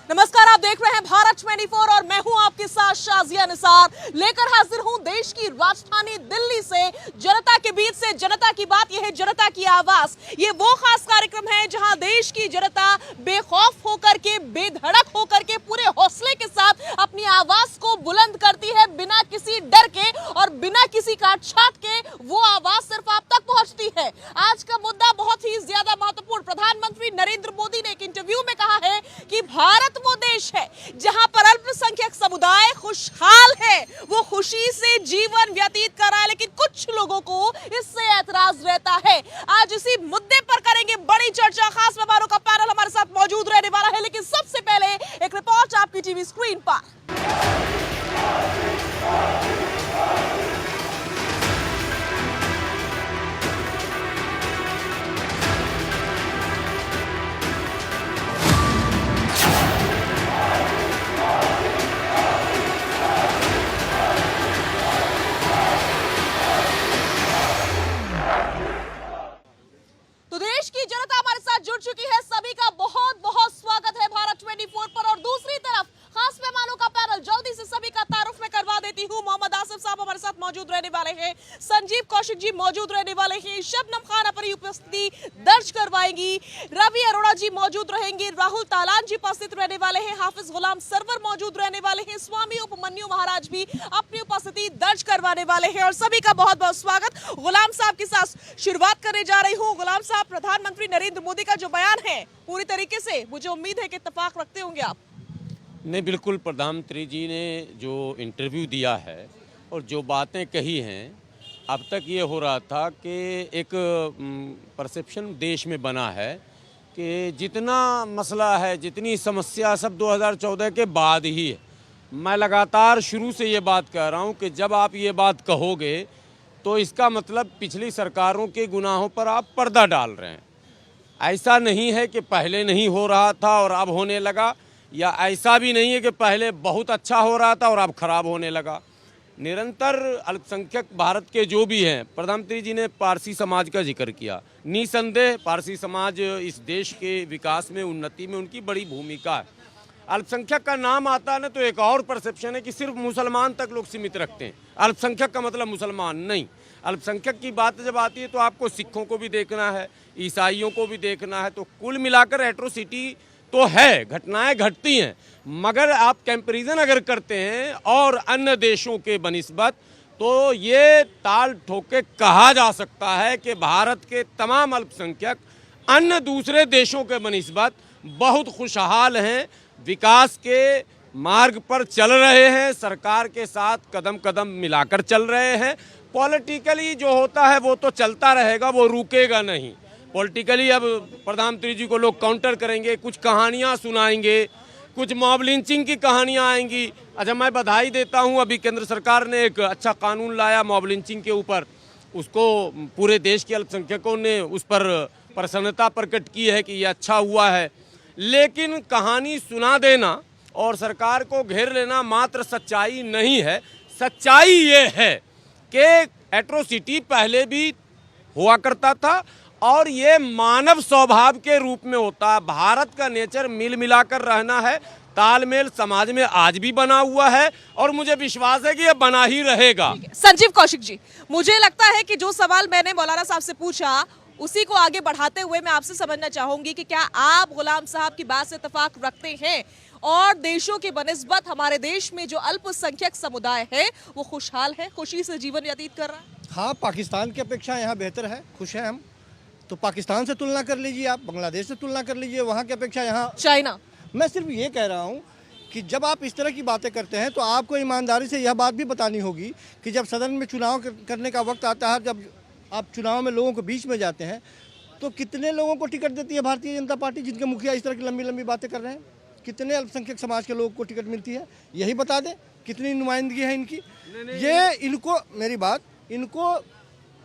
नमस्कार, आप देख रहे हैं भारत 24 और मैं हूं आपके साथ शाजिया निसार। लेकर हाजिर हूं देश की राजधानी दिल्ली से जनता के बीच से जनता की बात। यह है जनता की आवाज। ये वो खास कार्यक्रम है जहां देश की जनता बेखौफ होकर के, बेधड़क होकर के, पूरे हौसले के साथ अपनी आवाज को बुलंद करती है, बिना किसी डर के और बिना किसी काट छाट के। वो आवाज सिर्फ आप तक पहुंचती है। आज का मुद्दा बहुत ही ज्यादा महत्वपूर्ण। प्रधानमंत्री नरेंद्र मोदी ने एक इंटरव्यू में कहा है कि भारत वो देश है जहां पर अल्पसंख्यक समुदाय खुशहाल है, वो खुशी से जीवन व्यतीत कर रहा है, लेकिन कुछ लोगों को इससे ऐतराज रहता है। आज इसी मुद्दे पर करेंगे बड़ी चर्चा। खास मेहमानों का पैनल हमारे साथ मौजूद रहने वाला है, लेकिन सबसे पहले एक रिपोर्ट आपकी टीवी स्क्रीन पर। तो देश की जनता हमारे साथ जुड़ चुकी है। सभी का बहुत बहुत स्वागत है भारत 24 पर। और दूसरी तरफ खास मेहमानों का पैनल, जल्दी से सभी का तारुफ में करवा देती हूँ। मोहम्मद आसिफ साहब हमारे साथ मौजूद रहने वाले हैं, संजीव कौशिक जी मौजूद रहने वाले हैं, शबनम खान अपनी उपस्थिति दर्ज करवाएंगी, रवि अरोड़ा जी मौजूद रहेंगे, राहुल तालान जी उपस्थित रहने वाले हैं, हाफिज गुलाम सरवर मौजूद रहने वाले हैं, स्वामी उपमन्यु महाराज भी अपनी उपस्थिति दर्ज करवाने वाले हैं। और सभी का बहुत बहुत स्वागत। गुलाम साहब के साथ शुरुआत करने जा रही हूँ। गुलाम साहब, प्रधानमंत्री नरेंद्र मोदी का जो बयान है, पूरी तरीके से मुझे उम्मीद है कि इत्तेफाक रखते होंगे आप। नहीं, बिल्कुल। प्रधानमंत्री जी ने जो इंटरव्यू दिया है और जो बातें कही हैं, अब तक ये हो रहा था कि एक परसेप्शन देश में बना है कि जितना मसला है, जितनी समस्या, सब 2014 के बाद ही है। मैं लगातार शुरू से ये बात कह रहा हूँ कि जब आप ये बात कहोगे तो इसका मतलब पिछली सरकारों के गुनाहों पर आप पर्दा डाल रहे हैं। ऐसा नहीं है कि पहले नहीं हो रहा था और अब होने लगा, या ऐसा भी नहीं है कि पहले बहुत अच्छा हो रहा था और अब खराब होने लगा। निरंतर अल्पसंख्यक भारत के जो भी हैं, प्रधानमंत्री जी ने पारसी समाज का जिक्र किया। निसंदेह पारसी समाज इस देश के विकास में, उन्नति में उनकी बड़ी भूमिका है। अल्पसंख्यक का नाम आता है ना, तो एक और परसेप्शन है कि सिर्फ मुसलमान तक लोग सीमित रखते हैं। अल्पसंख्यक का मतलब मुसलमान नहीं। अल्पसंख्यक की बात जब आती है तो आपको सिखों को भी देखना है, ईसाइयों को भी देखना है। तो कुल मिलाकर एट्रोसिटी तो है, घटनाएं घटती हैं, मगर आप कंपैरिजन अगर करते हैं और अन्य देशों के बनिस्बत, तो ये ताल ठोक के कहा जा सकता है कि भारत के तमाम अल्पसंख्यक अन्य दूसरे देशों के बनिस्बत बहुत खुशहाल हैं, विकास के मार्ग पर चल रहे हैं, सरकार के साथ कदम कदम मिलाकर चल रहे हैं। पॉलिटिकली जो होता है वो तो चलता रहेगा, वो रुकेगा नहीं। पॉलिटिकली अब प्रधानमंत्री जी को लोग काउंटर करेंगे, कुछ कहानियां सुनाएंगे, कुछ मॉब लिंचिंग की कहानियां आएंगी। अच्छा, मैं बधाई देता हूं, अभी केंद्र सरकार ने एक अच्छा कानून लाया मॉब लिंचिंग के ऊपर। उसको पूरे देश के अल्पसंख्यकों ने उस पर प्रसन्नता प्रकट की है कि ये अच्छा हुआ है। लेकिन कहानी सुना देना और सरकार को घेर लेना मात्र सच्चाई नहीं है। सच्चाई ये है कि एट्रोसिटी पहले भी हुआ करता था और ये मानव स्वभाव के रूप में होता है। भारत का नेचर मिल मिलाकर रहना है, तालमेल समाज में आज भी बना हुआ है और मुझे विश्वास है कि ये बना ही रहेगा। संजीव कौशिक जी, मुझे लगता है कि जो सवाल मैंने मौलाना साहब से पूछा उसी को आगे बढ़ाते हुए मैं आपसे समझना चाहूंगी कि क्या आप गुलाम साहब की बात से इत्तेफाक रखते हैं और देशों के बनिस्बत हमारे देश में जो अल्पसंख्यक समुदाय है वो खुशहाल है, खुशी से जीवन व्यतीत कर रहा है? हाँ, पाकिस्तान की अपेक्षा यहाँ बेहतर है, खुश है हम। तो पाकिस्तान से तुलना कर लीजिए, आप बांग्लादेश से तुलना कर लीजिए, वहाँ की अपेक्षा यहाँ चाइना। मैं सिर्फ ये कह रहा हूँ कि जब आप इस तरह की बातें करते हैं तो आपको ईमानदारी से यह बात भी बतानी होगी कि जब सदन में चुनाव करने का वक्त आता है, जब आप चुनाव में लोगों के बीच में जाते हैं, तो कितने लोगों को टिकट देती है भारतीय जनता पार्टी, जिनके मुखिया इस तरह की लंबी लंबी बातें कर रहे हैं? कितने अल्पसंख्यक समाज के लोगों को टिकट मिलती है? यही बता दें, कितनी नुमाइंदगी है इनकी। ये इनको, मेरी बात, इनको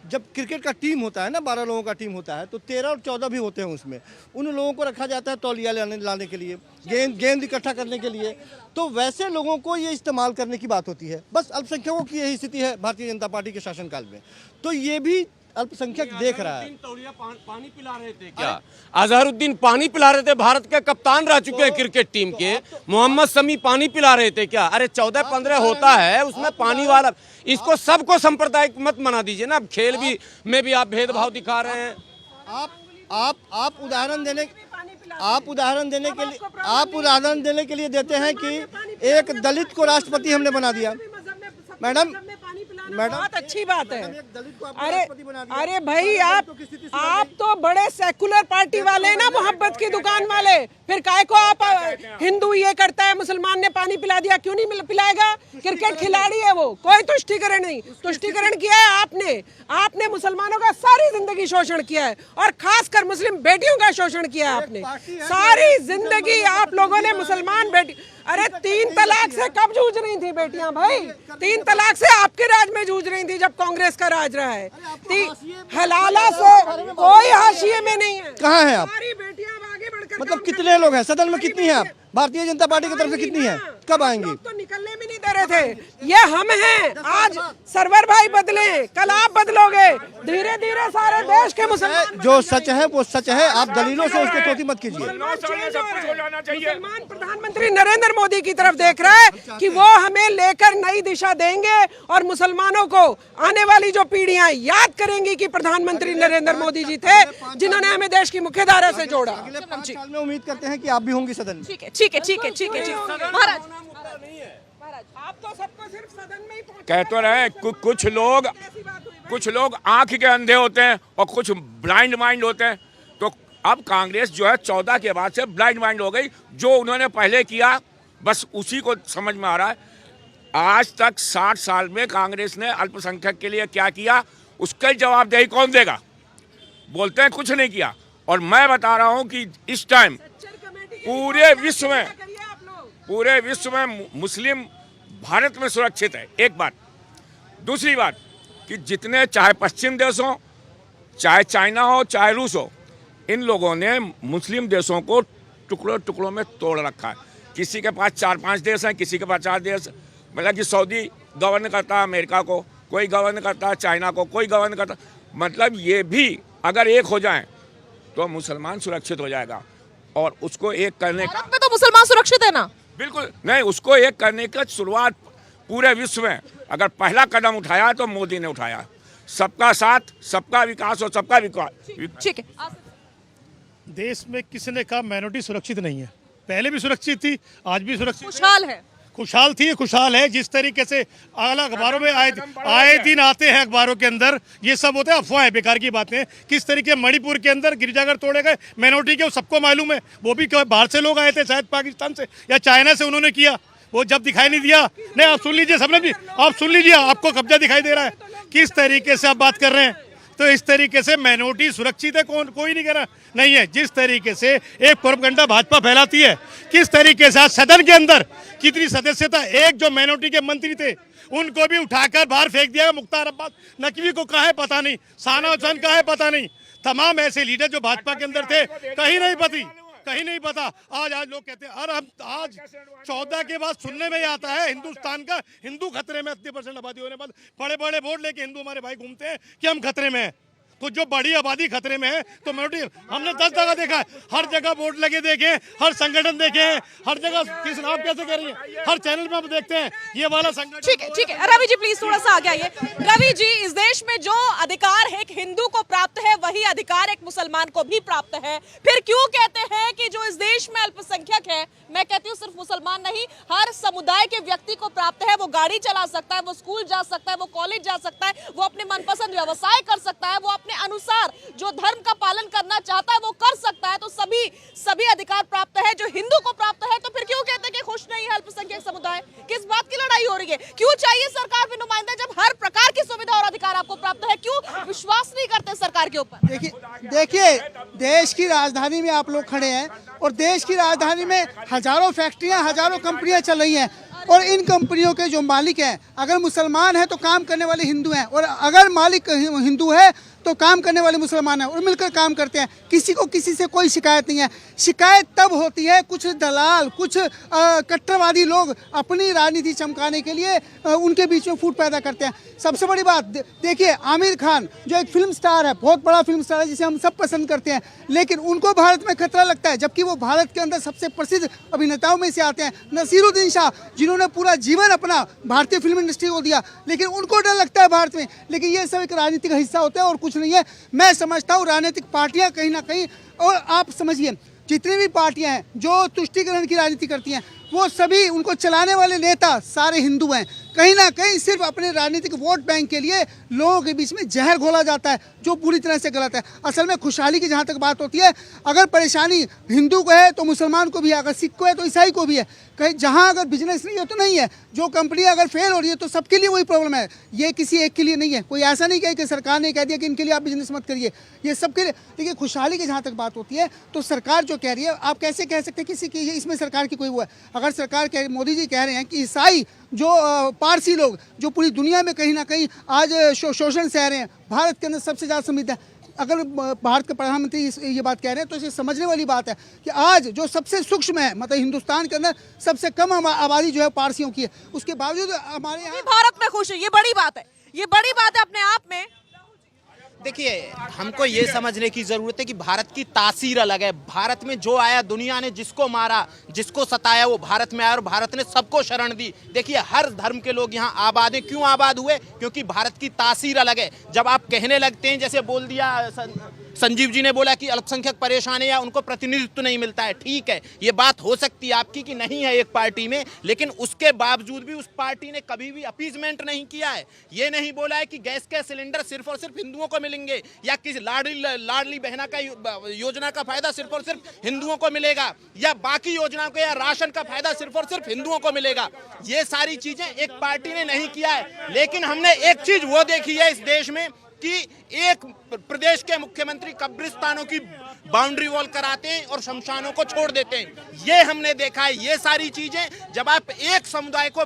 जब क्रिकेट का टीम होता है ना, 12 लोगों का टीम होता है, तो 13 और 14 भी होते हैं उसमें। उन लोगों को रखा जाता है तौलिया लाने के लिए, गेंद इकट्ठा करने के लिए। तो वैसे लोगों को ये इस्तेमाल करने की बात होती है। बस अल्पसंख्यकों की यही स्थिति है भारतीय जनता पार्टी के शासनकाल में। तो ये भी अल्पसंख्यक देख रहा है। पानी पिला रहे थे क्या? अजहरुद्दीन पानी पिला रहे थे, भारत के कप्तान रह चुके हैं क्रिकेट टीम के। मोहम्मद शमी पानी पिला रहे थे क्या? अरे 14-15 होता है उसमें पानी वाला। इसको सबको सांप्रदायिक मत बना दीजिए ना। अब खेल भी में भी आप भेदभाव दिखा रहे हैं। आप उदाहरण देने के लिए देते हैं कि एक दलित को राष्ट्रपति हमने बना दिया। मैडम बहुत अच्छी बात है। अरे भाई आप तो बड़े सेकुलर पार्टी वाले ना, मोहब्बत की दुकान वाले। फिर काहे को आप हिंदू ये करता है, मुसलमान ने पानी पिला दिया, क्यों नहीं पिलाएगा? क्रिकेट खिलाड़ी है वो, कोई तुष्टिकरण नहीं। तुष्टिकरण किया है आपने मुसलमानों का सारी जिंदगी शोषण किया है, और खासकर मुस्लिम बेटियों का शोषण किया है आपने। सारी जिंदगी आप लोगों ने मुसलमान बेटी, अरे 3 तलाक से कब जूझ रही थी बेटियां भाई? 3 तलाक से आपके राज में जूझ रही थी जब कांग्रेस का राज रहा है। हलाला से कोई हाशिए में नहीं है। कहाँ हैं आप? सारी बेटियां आगे बढ़कर, मतलब कितने लोग हैं सदन में? कितनी हैं आप? भारतीय जनता पार्टी की तरफ से कितनी है? कब आएंगी? तो निकलने भी नहीं दे रहे थे। ये हम हैं। आज सरवर भाई बदले, कल आप बदलोगे। धीरे धीरे सारे देश के मुसलमान, जो सच है वो सच है। आप दलीलों से उसको चोटी मत कीजिए। मुसलमान प्रधानमंत्री नरेंद्र मोदी की तरफ देख रहा है कि वो हमें लेकर नई दिशा देंगे, और मुसलमानों को आने वाली जो पीढ़ियां याद करेंगी कि प्रधानमंत्री नरेंद्र मोदी जी थे जिन्होंने हमें देश की मुख्यधारा से जोड़ा। अगले 5 साल में उम्मीद करते हैं कि आप भी होंगी सदन में। महाराज आप तो सबको सिर्फ सदन में ही कह तो रहे कुछ लोग आंख के अंधे होते हैं और कुछ ब्लाइंड माइंड होते हैं। तो अब कांग्रेस जो है 14 के बाद से ब्लाइंड माइंड हो गई। जो उन्होंने पहले किया बस उसी को समझ में आ रहा है। आज तक 60 साल में कांग्रेस ने अल्पसंख्यक के लिए क्या किया, उसका जवाबदेही कौन देगा? बोलते हैं कुछ नहीं किया। और मैं बता रहा हूं कि इस टाइम पूरे विश्व में मुस्लिम भारत में सुरक्षित है, एक बात। दूसरी बात कि जितने, चाहे पश्चिम देश हो, चाहे चाइना हो, चाहे रूस हो, इन लोगों ने मुस्लिम देशों को टुकड़ों टुकड़ों में तोड़ रखा है। किसी के पास 4-5 देश हैं, किसी के पास 4 देश। मतलब कि सऊदी गवर्न करता है अमेरिका को, कोई गवर्न करता है चाइना को, कोई गवर्न करता। मतलब ये भी अगर एक हो जाए तो मुसलमान सुरक्षित हो जाएगा। और उसको एक करने का, भारत में तो मुसलमान सुरक्षित है ना? बिल्कुल नहीं। उसको एक करने का शुरुआत पूरे विश्व में अगर पहला कदम उठाया तो मोदी ने उठाया। सबका साथ, सबका विकास और सबका विकास। ठीक है। देश में किसी ने कहा माइनॉरिटी सुरक्षित नहीं है। पहले भी सुरक्षित थी, आज भी सुरक्षित खुशहाल थी, खुशहाल है। जिस तरीके से आला अखबारों में आए दिन आते हैं, अखबारों के अंदर ये सब होता है, अफवाह है, बेकार की बातें। किस तरीके मणिपुर के अंदर गिरजाघर तोड़े गए माइनॉरिटी के, वो सबको मालूम है। वो भी बाहर से लोग आए थे, शायद पाकिस्तान से या चाइना से, उन्होंने किया। वो जब दिखाई नहीं दिया, नहीं आप सुन लीजिए, सबने भी आप सुन लीजिए, आपको कब्जा दिखाई दे रहा है। किस तरीके से आप बात कर रहे हैं? तो इस तरीके से माइनॉरिटी सुरक्षित है, कोई नहीं कह रहा नहीं है। जिस तरीके से एक प्रोपगंडा भाजपा फैलाती है, किस तरीके से आज सदन के अंदर कितनी सदस्यता, एक जो माइनॉरिटी के मंत्री थे उनको भी उठाकर बाहर फेंक दिया। मुख्तार अब्बास नकवी को कहा है पता नहीं, साना हुसैन कहा है पता नहीं। तमाम ऐसे लीडर जो भाजपा के अंदर थे, कहीं नहीं पता। आज लोग कहते हैं, और हम आज 14 के बाद सुनने में ही आता है हिंदुस्तान का हिंदू खतरे में, 80% आबादी होने बाद बड़े बड़े वोट लेके हिंदू हमारे भाई घूमते हैं कि हम खतरे में हैं। तो जो बड़ी आबादी खतरे में है तो माइनॉरिटी, हमने 10 जगह देखा है, हर जगह बोर्ड लगे देखे, हर संगठन देखे हैं, हर जगह। किस आप कैसे कह रही हैं? हर चैनल में आप देखते हैं ये वाला संगठन। ठीक है। रवि जी प्लीज थोड़ा सा आगे आइए। रवि जी, इस देश में जो अधिकार एक हिंदू को प्राप्त है, वही अधिकार एक मुसलमान को भी प्राप्त है। फिर क्यों कहते हैं कि जो इस देश में अल्पसंख्यक है, मैं कहती हूँ सिर्फ मुसलमान नहीं, हर समुदाय के व्यक्ति को प्राप्त है। वो गाड़ी चला सकता है, वो स्कूल जा सकता है, वो कॉलेज जा सकता है, वो अपने मनपसंद व्यवसाय कर सकता है, वो अपने अनुसार जो धर्म का पालन करना चाहता है वो कर सकता है। तो सभी अधिकार प्राप्त है जो हिंदू को प्राप्त है। तो फिर क्यों कहते हैं कि खुश नहीं है अल्पसंख्यक समुदाय? किस बात की लड़ाई हो रही है? क्यों चाहिए सरकार में नुमाइंदा जब हर प्रकार की सुविधा और अधिकार आपको प्राप्त है? क्यों विश्वास नहीं करते सरकार के ऊपर? देखिए, देश की राजधानी में आप लोग खड़े हैं, और देश की राजधानी में हजारों फैक्ट्रियां, हजारों कंपनियां चल रही हैं, और इन कंपनियों के जो मालिक हैं, अगर मुसलमान हैं तो काम करने वाले हिंदू हैं, और अगर मालिक हिंदू है तो काम करने वाले मुसलमान हैं और मिलकर काम करते हैं, किसी को किसी से कोई शिकायत नहीं है। शिकायत तब होती है कुछ दलाल, कुछ कट्टरवादी लोग अपनी राजनीति चमकाने के लिए उनके बीच में फूट पैदा करते हैं। सबसे बड़ी बात देखिए, आमिर खान जो एक फिल्म स्टार है, बहुत बड़ा फिल्म स्टार है जिसे हम सब पसंद करते हैं, लेकिन उनको भारत में खतरा लगता है, जबकि वो भारत के अंदर सबसे प्रसिद्ध अभिनेताओं में से आते हैं। नसीरुद्दीन शाह, जिन्होंने पूरा जीवन अपना भारतीय फिल्म इंडस्ट्री को दिया, लेकिन उनको डर लगता है भारत में। लेकिन ये सब एक राजनीति का हिस्सा होता है और कुछ नहीं है। मैं समझता हूँ राजनीतिक पार्टियां कहीं ना कहीं, और आप समझिए जितनी भी पार्टियां हैं जो तुष्टीकरण की राजनीति करती हैं, वो सभी, उनको चलाने वाले नेता सारे हिंदू हैं। कहीं ना कहीं सिर्फ अपने राजनीतिक वोट बैंक के लिए लोगों के बीच में जहर घोला जाता है, जो पूरी तरह से गलत है। असल में खुशहाली की जहाँ तक बात होती है, अगर परेशानी हिंदू को है तो मुसलमान को भी है, अगर सिख को है तो ईसाई को भी है। कहीं जहाँ अगर बिजनेस नहीं है तो नहीं है, जो कंपनी अगर फेल हो रही है तो सबके लिए वही प्रॉब्लम है, ये किसी एक के लिए नहीं है। कोई ऐसा नहीं कहे कि सरकार ने कह दिया कि इनके लिए आप बिजनेस मत करिए, ये सबके लिए। देखिए खुशहाली की जहाँ तक बात होती है तो सरकार जो कह रही है, आप कैसे कह सकते हैं किसी की इसमें सरकार की कोई वो है। अगर सरकार मोदी जी कह रहे हैं कि ईसाई जो पारसी लोग जो पूरी दुनिया में कहीं ना कहीं आज शोषण सह रहे हैं, भारत के अंदर सबसे ज़्यादा समृद्ध है, अगर भारत के प्रधानमंत्री ये बात कह रहे हैं तो इसे समझने वाली बात है कि आज जो सबसे सूक्ष्म है, मतलब हिंदुस्तान के अंदर सबसे कम आबादी जो है पारसियों की है, उसके बावजूद हमारे यहाँ भारत में खुश है। ये बड़ी बात है, ये बड़ी बात है अपने आप में। देखिए, हमको ये समझने की ज़रूरत है कि भारत की तासीर अलग है। भारत में जो आया, दुनिया ने जिसको मारा, जिसको सताया, वो भारत में आया और भारत ने सबको शरण दी। देखिए, हर धर्म के लोग यहाँ आबाद हैं। क्यों आबाद हुए? क्योंकि भारत की तासीर अलग है। जब आप कहने लगते हैं, जैसे बोल दिया संजीव जी ने बोला कि अल्पसंख्यक परेशान है या उनको प्रतिनिधित्व नहीं मिलता है, ठीक है, ये बात हो सकती है आपकी कि नहीं है एक पार्टी में, लेकिन उसके बावजूद भी उस पार्टी ने कभी भी अपीजमेंट नहीं किया है। ये नहीं बोला है कि गैस के सिलेंडर सिर्फ और सिर्फ हिंदुओं को मिलेंगे, या किसी लाडली बहना का योजना का फायदा सिर्फ और सिर्फ हिंदुओं को मिलेगा, या बाकी योजनाओं का या राशन का फायदा सिर्फ और सिर्फ हिंदुओं को मिलेगा। ये सारी चीजें एक पार्टी ने नहीं किया है। लेकिन हमने एक चीज वो देखी है इस देश में कि एक प्रदेश के मुख्यमंत्री कब्रिस्तानों की बाउंड्री वॉल कराते हैं और शमशानों को छोड़ देते हैं। ये हमने देखा है। ये सारी चीजें जब आप एक समुदाय को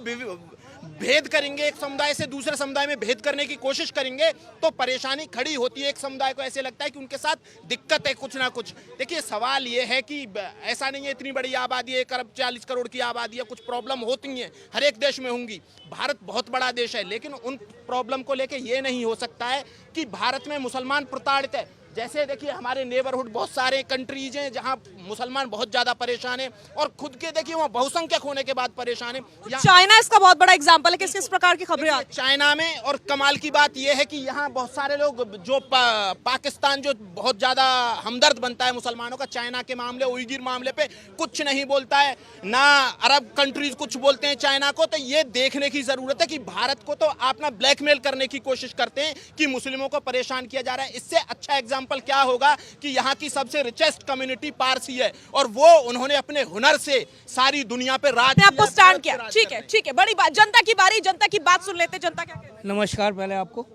भेद करेंगे, एक समुदाय से दूसरे समुदाय में भेद करने की कोशिश करेंगे, तो परेशानी खड़ी होती है। एक समुदाय को ऐसे लगता है कि उनके साथ दिक्कत है कुछ ना कुछ। देखिए, सवाल ये है कि ऐसा नहीं है, इतनी बड़ी आबादी है, 1 अरब 40 करोड़ की आबादी है, कुछ प्रॉब्लम होती हैं, हर एक देश में होंगी। भारत बहुत बड़ा देश है, लेकिन उन प्रॉब्लम को लेकर ये नहीं हो सकता है कि भारत में मुसलमान प्रताड़ित है। जैसे देखिए, हमारे नेबरहुड बहुत सारे कंट्रीज हैं जहां मुसलमान बहुत ज़्यादा परेशान हैं, और खुद के देखिए वहाँ बहुसंख्यक होने के बाद परेशान है। चाइना इसका बहुत बड़ा एग्जाम्पल है। किस किस प्रकार की खबरें आती हैं चाइना में? और कमाल की बात यह है कि यहाँ बहुत सारे लोग जो पाकिस्तान जो बहुत ज़्यादा हमदर्द बनता है मुसलमानों का, चाइना के मामले, उइगिर मामले पे कुछ नहीं बोलता है, ना अरब कंट्रीज कुछ बोलते हैं चाइना को। तो ये देखने की ज़रूरत है कि भारत को तो आप ना ब्लैकमेल करने की कोशिश करते हैं कि मुस्लिमों को परेशान किया जा रहा है। इससे अच्छा एग्जाम्पल क्या होगा कि यहाँ की सबसे रिचेस्ट कम्युनिटी पारसी है, और वो उन्होंने अपने हुनर से सारी दुनिया पे राज आपको स्टैंड किया। ठीक है, ठीक है, बड़ी बात। जनता की बारी, जनता की बात सुन लेते। जनता क्या कहती है? नमस्कार। पहले आपको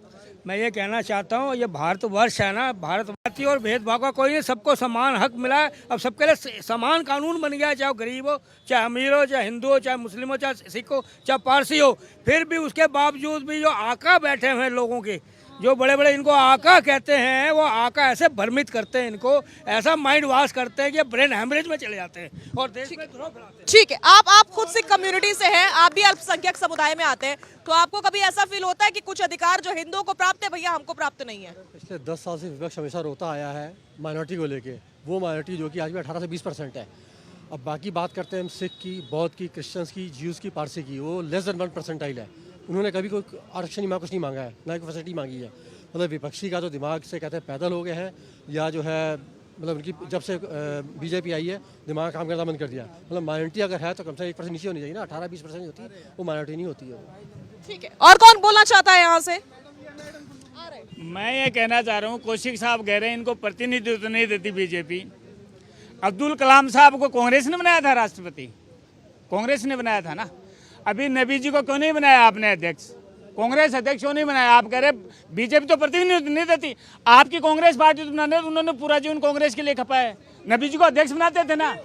मैं ये कहना चाहता हूँ, ये भारतवर्ष है ना, भारतवासी और भेदभाव का कोई नहीं, सबको समान हक मिला है। अब सबके लिए समान कानून बन गया है, चाहे गरीब हो, चाहे अमीर हो, चाहे हिंदू हो, चाहे मुस्लिम हो, चाहे सिख हो, चाहे पारसी हो। फिर भी उसके बावजूद भी जो आका बैठे हुए हैं लोगों के, जो बड़े बड़े इनको आका कहते हैं, वो आका ऐसे भ्रमित करते हैं, इनको ऐसा माइंड वॉश करते हैं कि ब्रेन हैमरेज में चले जाते हैं और देश में द्रोह फैलाते हैं। ठीक है, आप खुद सिख कम्युनिटी से हैं, आप भी अल्पसंख्यक समुदाय में आते हैं, तो आपको कभी ऐसा फील होता है कि कुछ अधिकार जो हिंदुओं को प्राप्त है, भैया हमको प्राप्त नहीं है? पिछले 10 साल से विपक्ष हमेशा रोता आया है माइनॉरिटी को लेके, वो माइनॉरिटी जो कि आज भी 18 से 20% है। अब बाकी बात करते हैं हम सिख की, बौद्ध की, क्रिश्चियंस की, ज्यूज़ की, पारसी की, वो लेस देन 1% है। उन्होंने कभी कोई आरक्षण नहीं, कुछ नहीं मांगा है, ना कोई फैसिलिटी मांगी है। मतलब विपक्षी का जो दिमाग से कहते हैं पैदल हो गए हैं, या जो है मतलब उनकी जब से बीजेपी आई है दिमाग काम करना बंद कर दिया। मतलब माइनॉरिटी अगर है तो कम से कम 1% नीचे होनी चाहिए ना, 18-20% होती है, वो माइनॉरिटी नहीं होती है। ठीक है, और कौन बोलना चाहता है यहाँ से? मैं ये कहना चाह रहा हूँ, कौशिक साहब कह रहे हैं इनको प्रतिनिधित्व नहीं देती बीजेपी। अब्दुल कलाम साहब को कांग्रेस ने बनाया था राष्ट्रपति, कांग्रेस ने बनाया था ना। अभी नबी जी को क्यों नहीं बनाया आपने अध्यक्ष? कांग्रेस अध्यक्ष क्यों नहीं बनाया? आप कह रहे बीजेपी तो प्रतिनिधित्व नहीं देती। आपकी कांग्रेस पार्टी तो बनाने, उन्होंने पूरा जीवन कांग्रेस के लिए खपा है। नबी जी को अध्यक्ष बनाते थे ना?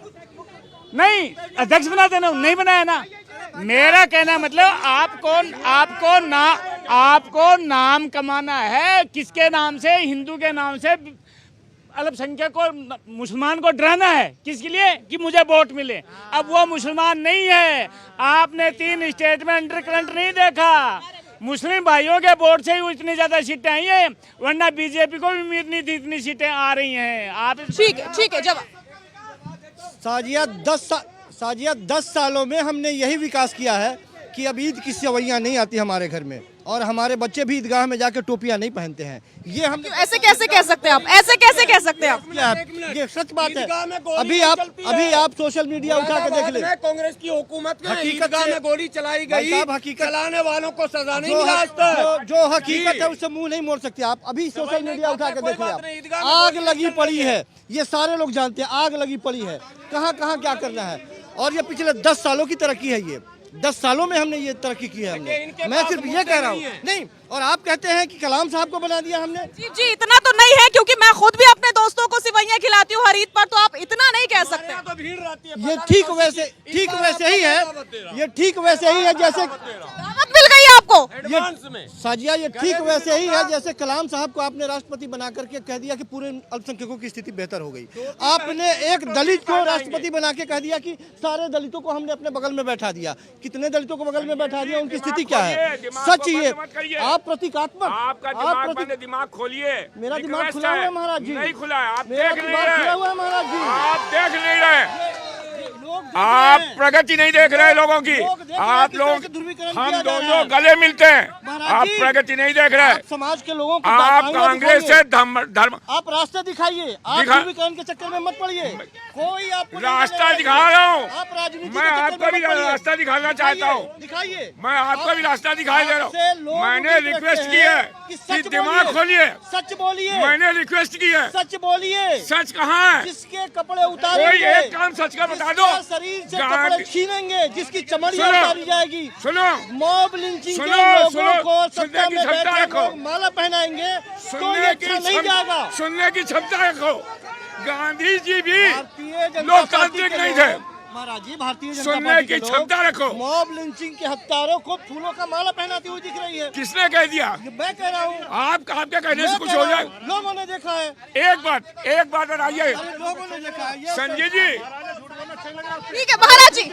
नहीं, अध्यक्ष बनाते ना, नहीं बनाया ना। मेरा कहना मतलब आपको ना आपको नाम कमाना है, किसके नाम से? हिंदू के नाम से अल्पसंख्यक को, मुसलमान को डराना है। किसके लिए? कि मुझे वोट मिले। अब वो मुसलमान नहीं है। आपने 3 स्टेट में अंडर करंट नहीं देखा। मुस्लिम भाइयों के वोट से ही इतनी ज्यादा सीटें आई हैं, वरना बीजेपी को भी उम्मीद नहीं थी इतनी सीटें आ रही हैं। आप ठीक है। जब साजिया 10 सालों में हमने यही विकास किया है कि अब ईद की सवैयाँ नहीं आती हमारे घर में, और हमारे बच्चे भी ईदगाह में जाकर टोपियां नहीं पहनते हैं। ये हम ऐसे कैसे कह सकते हैं आप? ऐसे कैसे कह सकते हैं आप? ये सच बात है। अभी आप सोशल मीडिया उठा के देख ले, कांग्रेस की हुकूमत में हकीकत ईदगाह में गोली चलाई गई, हकीकत चलाने वालों को सजा नहीं मिला आज तक। जो हकीकत है उससे मुंह नहीं मोड़ सकते आप। अभी सोशल मीडिया उठा के देख ले, आग लगी पड़ी है। ये सारे लोग जानते हैं, आग लगी पड़ी है। कहाँ कहाँ क्या करना है। और ये पिछले 10 सालों की तरक्की है। ये 10 सालों में हमने ये तरक्की की है। हमने, मैं सिर्फ ये कह रहा हूँ नहीं। और आप कहते हैं कि कलाम साहब को बना दिया हमने। जी इतना तो नहीं है, क्योंकि मैं खुद भी अपने दोस्तों को सिवैयां खिलाती हूँ हर ईद पर, तो आप इतना नहीं कह सकते। तो भीड़ रहती है। ये ठीक वैसे ही है। ये ठीक वैसे ही है जैसे दावत मिल गई आपको। साजिया, ये ठीक वैसे ही है जैसे कलाम साहब को आपने राष्ट्रपति बना करके कह दिया कि पूरे अल्पसंख्यकों की स्थिति बेहतर हो गई। आपने एक दलित को राष्ट्रपति बना के कह दिया कि सारे दलितों को हमने अपने बगल में बैठा दिया। कितने दलितों को बगल में बैठा दिया, उनकी स्थिति क्या है? सच ये आप प्रतीकात्मक, आपका दिमाग खोलिए। मेरा दिमाग खुला हुआ है महाराज जी। नहीं खुला है, आप मेरा देख नहीं दिमाग खुला रहे। हुआ है महाराज जी। आप देख नहीं रहे। आप प्रगति नहीं देख रहे लोगों की। आप लोग, हम दोनों गले मिलते हैं। आप प्रगति नहीं देख रहे। समाज के लोगों को आप कांग्रेस से धर्म आप रास्ता दिखाइए। आप ध्रुवीकरण के चक्कर में मत पड़िए। कोई आपको रास्ता दिखा रहा हूँ। आप राजनीति मैं आपको भी रास्ता दिखाना चाहता हूँ। दिखाइए। मैं आपको भी रास्ता दिखाई दे रहा हूँ। मैंने रिक्वेस्ट की है कि दिमाग खोलिए। सच बोलिए। मैंने रिक्वेस्ट की है। सच बोलिए। सच कहाँ है? जिसके कपड़े उतारे, कोई एक काम सच का बता दो। शरीर से कपड़े छीनेंगे, जिसकी चमड़ियां उतारी जाएगी। सुनो, मॉब लिंचिंग के लोगों को सत्ता में बैठे लोग माला पहनाएंगे तो ये अच्छा नहीं जाएगा। सुनने की क्षमता रखो। गांधी जी भी लोकतांत्रिक नहीं थे महाराज जी। भारतीय जनता सुनने पार्टी की के क्षमता रखो। लोग मॉब लिंचिंग के हत्यारों को फूलों का माला पहनाती हुई दिख रही है। किसने कह दिया? मैं कह रहा हूँ। आपके कहने से कुछ हो जाए? लोगों ने देखा है। एक बात बताइए। लोगों ने देखा है। संजय जी, ठीक है महाराज जी।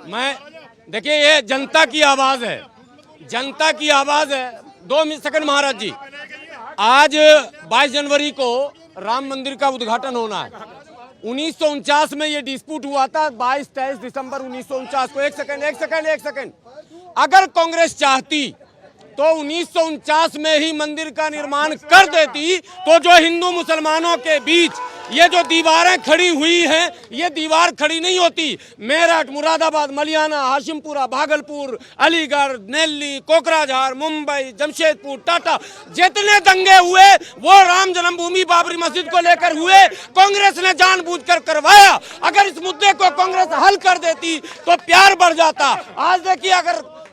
मैं देखिए, ये जनता की आवाज है। जनता की आवाज है। 2 सेकंड महाराज जी। आज 22 जनवरी को राम मंदिर का उद्घाटन होना है। 1949 में ये डिस्प्यूट हुआ था। 22-23 दिसंबर 1949 को। एक सेकंड। अगर कांग्रेस चाहती तो 1949 में ही मंदिर का निर्माण कर देती, तो जो हिंदू मुसलमानों के बीच ये जो दीवारें खड़ी हुई हैं, ये दीवार खड़ी नहीं होती। मेरठ, मुरादाबाद, मलियाना, हाशिमपुरा, भागलपुर, अलीगढ़, दिल्ली, कोकराझार, मुंबई, जमशेदपुर, टाटा, जितने दंगे हुए वो राम जन्मभूमि बाबरी मस्जिद को लेकर हुए। कांग्रेस ने जानबूझकर करवाया। अगर इस मुद्दे को कांग्रेस हल कर देती तो प्यार बढ़ जाता। आज देखिए,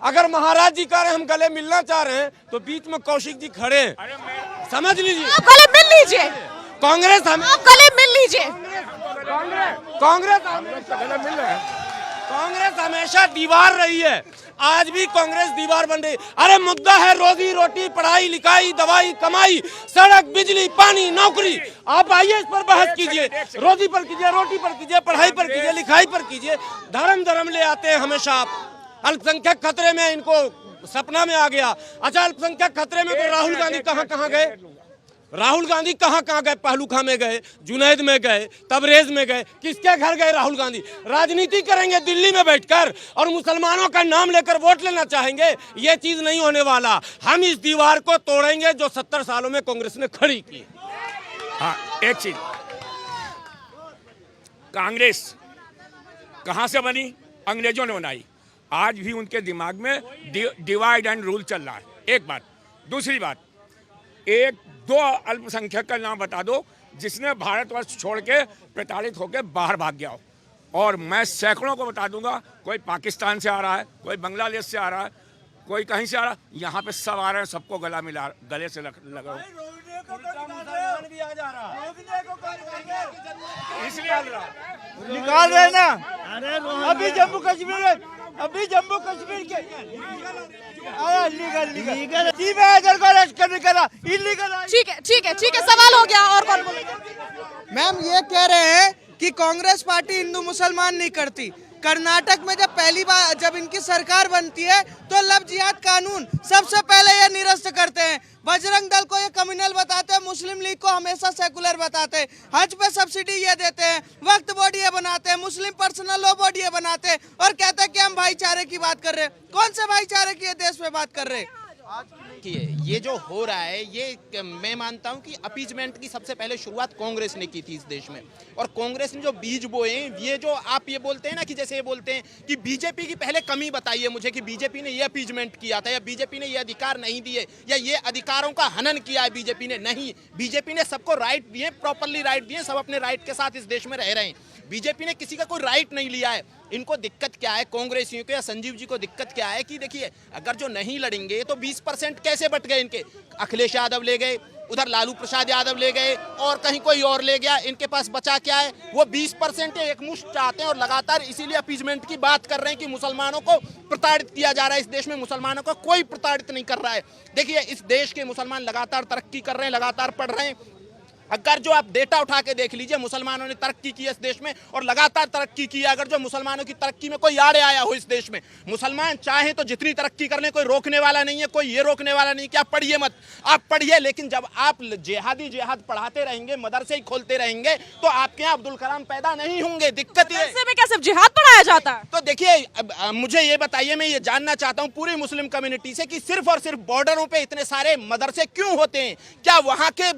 अगर महाराज जी कह रहे हैं हम गले मिलना चाह रहे हैं, तो बीच में कौशिक जी खड़े हैं। समझ लीजिए, आप गले मिल लीजिए। कांग्रेस आप गले मिल लीजिए। कांग्रेस हमेशा दीवार रही है। आज भी कांग्रेस दीवार बन रही। अरे मुद्दा है रोजी रोटी, पढ़ाई लिखाई, दवाई, कमाई, सड़क, बिजली, पानी, नौकरी। आप आइए, इस पर बहस कीजिए। रोजी पर कीजिए, रोटी पर कीजिए, पढ़ाई पर कीजिए, लिखाई पर कीजिए। धर्म ले आते हैं हमेशा आप। अल्पसंख्यक खतरे में, इनको सपना में आ गया। अच्छा, अल्पसंख्यक खतरे में तो राहुल गांधी कहाँ गए? राहुल गांधी कहाँ गए? पहलूखा में गए, जुनैद में गए, तबरेज में गए। किसके घर गए राहुल गांधी? राजनीति करेंगे दिल्ली में बैठकर और मुसलमानों का नाम लेकर वोट लेना चाहेंगे? ये चीज नहीं होने वाला। हम इस दीवार को तोड़ेंगे जो 70 सालों में कांग्रेस ने खड़ी की। हाँ, एक चीज, कांग्रेस कहाँ से बनी? अंग्रेजों ने बनाई। आज भी उनके दिमाग में डिवाइड एंड रूल चल रहा है। एक बात। दूसरी बात, 1-2 अल्पसंख्यक का नाम बता दो जिसने भारतवर्ष छोड़ के प्रताड़ित होकर बाहर भाग गया हो। और मैं सैकड़ों को बता दूंगा। कोई पाकिस्तान से आ रहा है, कोई बांग्लादेश से आ रहा है, कोई कहीं से आ रहा है। यहाँ पे सब आ रहे हैं, सबको गला मिला, गले से लगा। इसलिए निकाल रहे ना। अभी जम्मू कश्मीर अभी जम्मू कश्मीर के लीगल ठीक है सवाल हो गया। और कौन बोलेगा? मैम ये कह रहे हैं कि कांग्रेस पार्टी हिंदू मुसलमान नहीं करती। कर्नाटक में जब इनकी सरकार बनती है तो लव जिहाद कानून सबसे पहले ये निरस्त करते हैं। बजरंग दल को ये कम्युनल बताते हैं, मुस्लिम लीग को हमेशा सेकुलर बताते हैं। हज पे सब्सिडी ये देते हैं, वक्त बोर्ड ये बनाते हैं, मुस्लिम पर्सनल लॉ बोर्ड ये बनाते हैं और कहते हैं कि हम भाईचारे की बात कर रहे हैं। कौन से भाईचारे की देश में बात कर रहे हैं? ये जो हो रहा है ये मैं मानता हूं कि अपीजमेंट की सबसे पहले शुरुआत कांग्रेस ने की थी इस देश में। और कांग्रेस ने जो बीज बोए, ये जो आप ये बोलते हैं ना कि जैसे ये बोलते हैं कि बीजेपी की पहले कमी बताइए मुझे कि बीजेपी ने ये अपीजमेंट किया था या बीजेपी ने ये अधिकार नहीं दिए या ये अधिकारों का हनन किया है बीजेपी ने। नहीं, बीजेपी ने सबको राइट दिए, प्रॉपरली राइट दिए, सब अपने राइट के साथ इस देश में रह रहे हैं। बीजेपी ने किसी का कोई राइट नहीं लिया है। इनको दिक्कत क्या है कांग्रेसियों को या संजीव जी को दिक्कत क्या है कि देखिए अगर जो नहीं लड़ेंगे तो 20% कैसे बट गए इनके। अखिलेश यादव ले गए, उधर लालू प्रसाद यादव ले गए और कहीं कोई और ले गया। इनके पास बचा क्या है? वो 20% एक मुश्त चाहते हैं और लगातार इसीलिए अपीजमेंट की बात कर रहे हैं कि मुसलमानों को प्रताड़ित किया जा रहा है। इस देश में मुसलमानों को कोई प्रताड़ित नहीं कर रहा है। देखिए इस देश के मुसलमान लगातार तरक्की कर रहे हैं, लगातार पढ़ रहे हैं। अगर जो आप डेटा उठा के देख लीजिए, मुसलमानों ने तरक्की की है इस देश में और लगातार तरक्की की है। अगर जो मुसलमानों की तरक्की में कोई आड़े आया हो इस देश में, मुसलमान चाहे तो जितनी तरक्की कर ले, कोई रोकने वाला नहीं है, कोई ये रोकने वाला नहीं कि आप पढ़िए मत, आप पढ़िए। लेकिन जब आप जिहाद पढ़ाते रहेंगे, मदरसे ही खोलते रहेंगे तो आपके यहाँ अब्दुल कलाम पैदा नहीं होंगे। दिक्कत ये में क्या सिर्फ जिहाद पढ़ाया जाता है? तो देखिए मुझे ये बताइए, मैं ये जानना चाहता हूँ पूरी मुस्लिम कम्युनिटी से कि सिर्फ और सिर्फ बॉर्डरों पे इतने सारे मदरसे क्यों होते हैं? क्या वहाँ के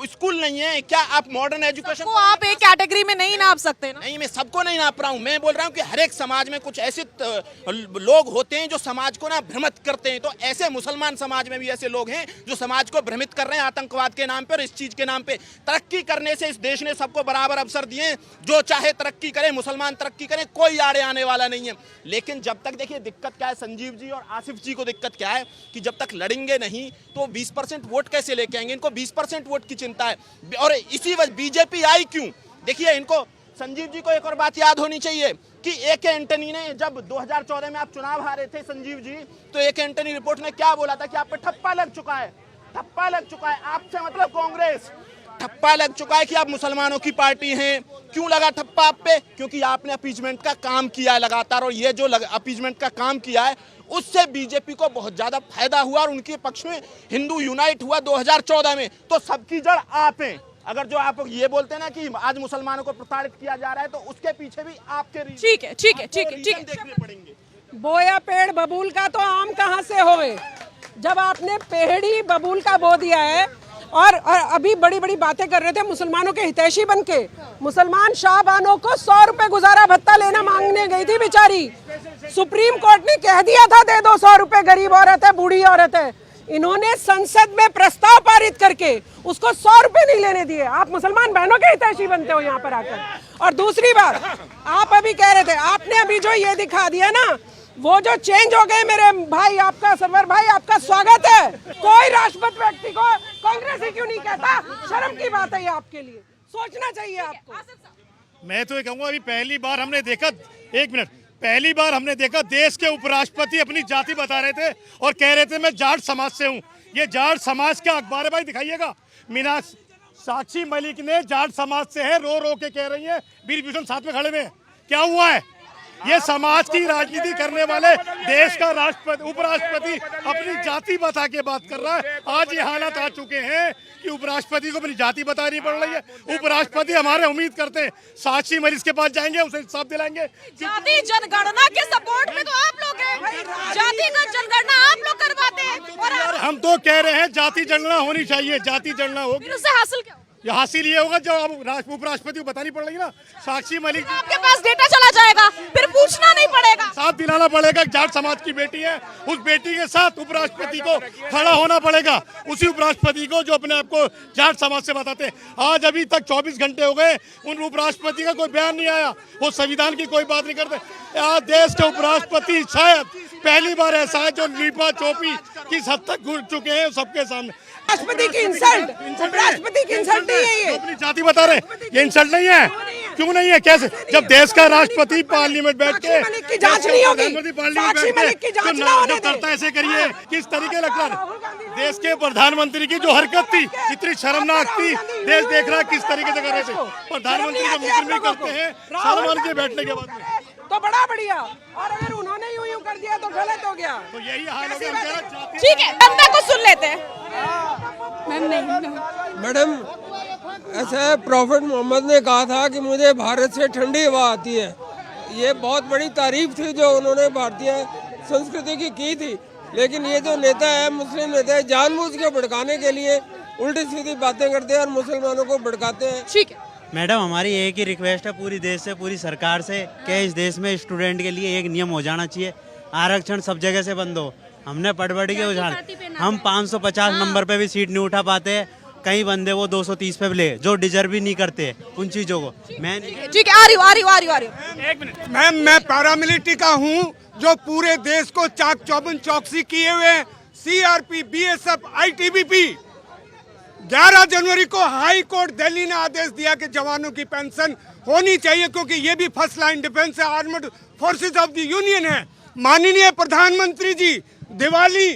स्कूल नहीं है? क्या आप मॉडर्न एजुकेशन को आप एक कैटेगरी में नहीं नाप सकते ना? नहीं, मैं सबको नहीं नाप रहा हूँ। मैं बोल रहा हूँ कि हर एक समाज में कुछ ऐसे लोग होते हैं जो समाज को ना भ्रमित करते हैं। तो ऐसे मुसलमान समाज में भी ऐसे लोग हैं जो समाज को भ्रमित कर रहे हैं आतंकवाद के नाम पे और इस चीज के नाम पे। तरक्की करने से इस देश ने सबको बराबर अवसर दिए, जो चाहे तरक्की करे, मुसलमान तरक्की करें, कोई आड़े आने वाला नहीं है। लेकिन जब तक देखिए दिक्कत क्या है, संजीव जी और आसिफ जी को दिक्कत क्या है कि जब तक लड़ेंगे नहीं तो 20% वोट कैसे लेके आएंगे? इनको 20% वोट की चिंता है और इसी वजह बीजेपी आई क्यों। देखिए इनको, संजीव जी को एक और बात याद होनी चाहिए कि AK एंटनी ने जब 2014 में आप चुनाव हारे थे संजीव जी, तो AK एंटनी रिपोर्ट ने क्या बोला था कि आप पे ठप्पा लग चुका है, ठप्पा लग चुका है। आपसे मतलब कांग्रेस, ठप्पा लग चुका है कि आप मुसलमानों की पार्टी हैं। क्यों लगा ठप्पा आप पे? क्योंकि आपने अपीजमेंट का काम किया है लगातार और ये जो अपीजमेंट का काम किया है उससे बीजेपी को बहुत ज्यादा फायदा हुआ और उनके पक्ष में हिंदू यूनाइट हुआ 2014 में। तो सबकी जड़ आप हैं। अगर जो आप ये बोलते हैं ना कि आज मुसलमानों को प्रताड़ित किया जा रहा है तो उसके पीछे भी आपके ठीक है देखने पड़ेंगे। बोया पेड़ बबूल का तो आम कहाँ से होवे? जब आपने पेड़ ही बबूल का बो दिया है और अभी बड़ी बड़ी बातें कर रहे थे मुसलमानों के हितैषी बनके। मुसलमान शाहबानों को 100 रुपए गुजारा भत्ता लेना मांगने गई थी बेचारी। सुप्रीम कोर्ट ने कह दिया था दे दो 100 रुपए, गरीब औरत है, बूढ़ी औरत है। इन्होंने संसद में प्रस्ताव पारित करके उसको 100 रुपए नहीं लेने दिए। आप मुसलमान बहनों के हितैषी बनते हो यहाँ पर आकर। और दूसरी बात, आप अभी कह रहे थे, आपने अभी जो ये दिखा दिया ना, वो जो चेंज हो गए मेरे भाई, आपका सरवर भाई, आपका स्वागत है। कोई राष्ट्रपति व्यक्ति को कांग्रेस ही क्यों नहीं कहता? शर्म की बात है ये आपके लिए, सोचना चाहिए आपको। मैं तो ये कहूँगा अभी पहली बार हमने देखा, एक मिनट, पहली बार हमने देखा देश के उपराष्ट्रपति अपनी जाति बता रहे थे और कह रहे थे मैं जाट समाज से हूँ। ये जाट समाज का अखबार है भाई, दिखाइएगा। मीना साक्षी मलिक ने जाट समाज से है, रो रो के कह रही है, वीर भूषण साथ में खड़े में। क्या हुआ है? ये समाज की राजनीति करने वाले देश का राष्ट्रपति, उपराष्ट्रपति अपनी जाति बता के बात कर रहा है। आज ये हालात आ चुके हैं कि उपराष्ट्रपति को अपनी जाति बतानी पड़ रही है। उपराष्ट्रपति हमारे उम्मीद करते हैं साक्षी मरीज के पास जाएंगे, उसे इंसाफ दिलाएंगे। जाति जनगणना के सपोर्ट में तो आप लोग हैं, जातिगत जनगणना आप लोग करवाते हैं और हम तो कह रहे हैं जाति जनगणना होनी चाहिए, जाति जनगणना होगी। उससे हासिल क्या? ये हासिल ये होगा जो अब उपराष्ट्रपति को बतानी पड़ेगी ना, साक्षी मलिक आपके पास डेटा चला जाएगा, फिर पूछना नहीं पड़ेगा। साथ दिलाना पड़ेगा। जाट समाज की बेटी है, उस बेटी के साथ उपराष्ट्रपति को खड़ा होना पड़ेगा। उसी उपराष्ट्रपति को जो अपने आप को जाट समाज से बताते हैं। आज अभी तक 24 घंटे हो गए, उन उपराष्ट्रपति का कोई बयान नहीं आया, वो संविधान की कोई बात नहीं करते। आज देश के उपराष्ट्रपति शायद पहली बार ऐसा है जो लीपा चोपी किस हद तक घुस चुके हैं सबके सामने। राष्ट्रपति की इंसल्ट, उपराष्ट्रपति की इंसल्ट नहीं है ये। अपनी जाति बता रहे, ये इंसल्ट नहीं है। क्यों नहीं है? कैसे जब देश का राष्ट्रपति पार्लियामेंट बैठ के साक्षी मलिक की जांच नहीं होगी। प्रधानमंत्री पार्लियामेंट साक्षी बैठ मलिक की के जांच तो ना होने जब दें। करता ऐसे करिए, किस तरीके लगता है देश के प्रधानमंत्री की जो हरकत थी इतनी शर्मनाक थी, देश देख रहा है किस तरीके से कर रहे थे। प्रधानमंत्री जब मुकरमी करते हैं शर्म आती है बैठने के बाद में, तो बड़ा बढ़िया, और अगर उन्होंने यूं कर दिया तो गलत हो गया। तो यही हाल हो गया। हम कहना चाहते हैं ठीक है, जनता को सुन लेते हैं। मैडम, ऐसा प्रॉफिट मोहम्मद ने कहा था कि मुझे भारत से ठंडी हवा आती है। ये बहुत बड़ी तारीफ थी जो उन्होंने भारतीय संस्कृति की थी, लेकिन ये जो नेता है, मुस्लिम नेता है, जानबूझ के भड़काने के लिए उल्टी सीधी बातें करते हैं और मुसलमानों को भड़काते हैं। ठीक है मैडम, हमारी एक ही रिक्वेस्ट है पूरी देश से, पूरी सरकार से, कि इस देश में स्टूडेंट के लिए एक नियम हो जाना चाहिए, आरक्षण सब जगह से बंद हो। हमने पढ़ के उछाल, हम 550 नंबर पे भी सीट नहीं उठा पाते, कई बंदे वो 230 पे ले जो डिजर्व भी नहीं करते उन चीजों को। मैं ठीक है, आ रही हूँ। एक मिनट मैम, मैं पैरामिलिट्री का हूँ जो पूरे देश को चाक चौबंद चौकसी किए हुए हैं। CRP, BSF, ITBP। 11 जनवरी को हाई कोर्ट दिल्ली ने आदेश दिया कि जवानों की पेंशन होनी चाहिए, क्योंकि ये भी फर्स्ट लाइन डिफेंस है, armed forces of the union है। माननीय प्रधानमंत्री जी दिवाली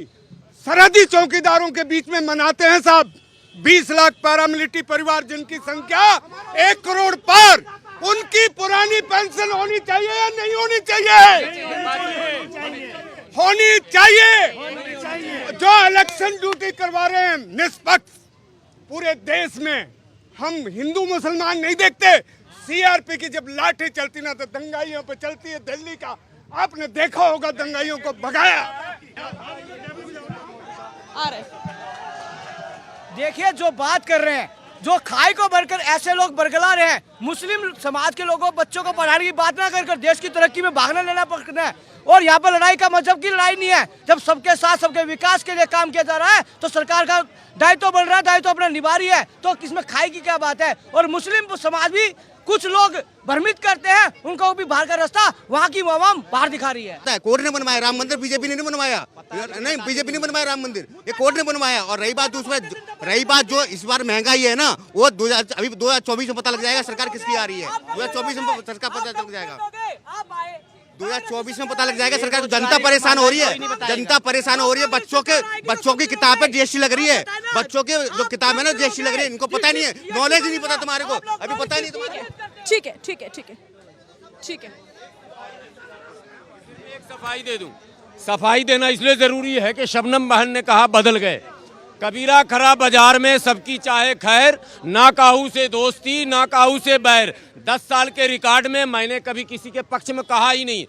सरहदी चौकीदारों के बीच में मनाते हैं साहब। 20 लाख पैरामिलिट्री परिवार जिनकी संख्या 1 करोड़ पार, उनकी पुरानी पेंशन होनी चाहिए या नहीं होनी चाहिए? होनी चाहिए। जो इलेक्शन ड्यूटी करवा रहे हैं निष्पक्ष, पूरे देश में हम हिंदू मुसलमान नहीं देखते। CRP की जब लाठी चलती ना तो दंगाइयों पे चलती है। दिल्ली का आपने देखा होगा, दंगाइयों को भगाया। आ रहे देखिए जो बात कर रहे हैं, जो खाई को भरकर ऐसे लोग बरगला रहे हैं, मुस्लिम समाज के लोगों बच्चों को पढ़ाने की बात ना कर देश की तरक्की में भागना लेना पकड़ना है। और यहाँ पर लड़ाई का मजहब की लड़ाई नहीं है। जब सबके साथ सबके विकास के लिए काम किया जा रहा है तो सरकार का दायित्व बन रहा है, दायित्व अपना निभा रही है, तो इसमें खाई की क्या बात है। और मुस्लिम समाज भी कुछ लोग भ्रमित करते हैं, उनको भी बाहर का रास्ता वहाँ की आवाम बाहर दिखा रही है। कोर्ट ने बनवाया राम मंदिर, बीजेपी ने नहीं बनवाया। नहीं, बीजेपी ने बनवाया राम मंदिर, ये कोर्ट ने बनवाया। और रही बात जो इस बार महंगाई है ना, वो 2024 में पता लग जाएगा सरकार किसकी आ रही है। 2024 में सरकार पता लग जाएगा, 2024 में पता लग जाएगा सरकार। तो जनता परेशान हो रही है, जनता परेशान हो रही है। बच्चों की किताब पे GST लग रही है, बच्चों के जो किताब है ना GST लग रही है। इनको पता नहीं है, नॉलेज ही नहीं पता तुम्हारे को, अभी पता नहीं तुम्हारे। ठीक है। एक सफाई दे दूं। सफाई देना इसलिए जरूरी है कि शबनम बहन ने कहा बदल गए। कबीरा खरा बाजार में सबकी चाहे खैर, ना काहू से दोस्ती ना काहू से बैर। 10 साल के रिकॉर्ड में मैंने कभी किसी के पक्ष में कहा ही नहीं।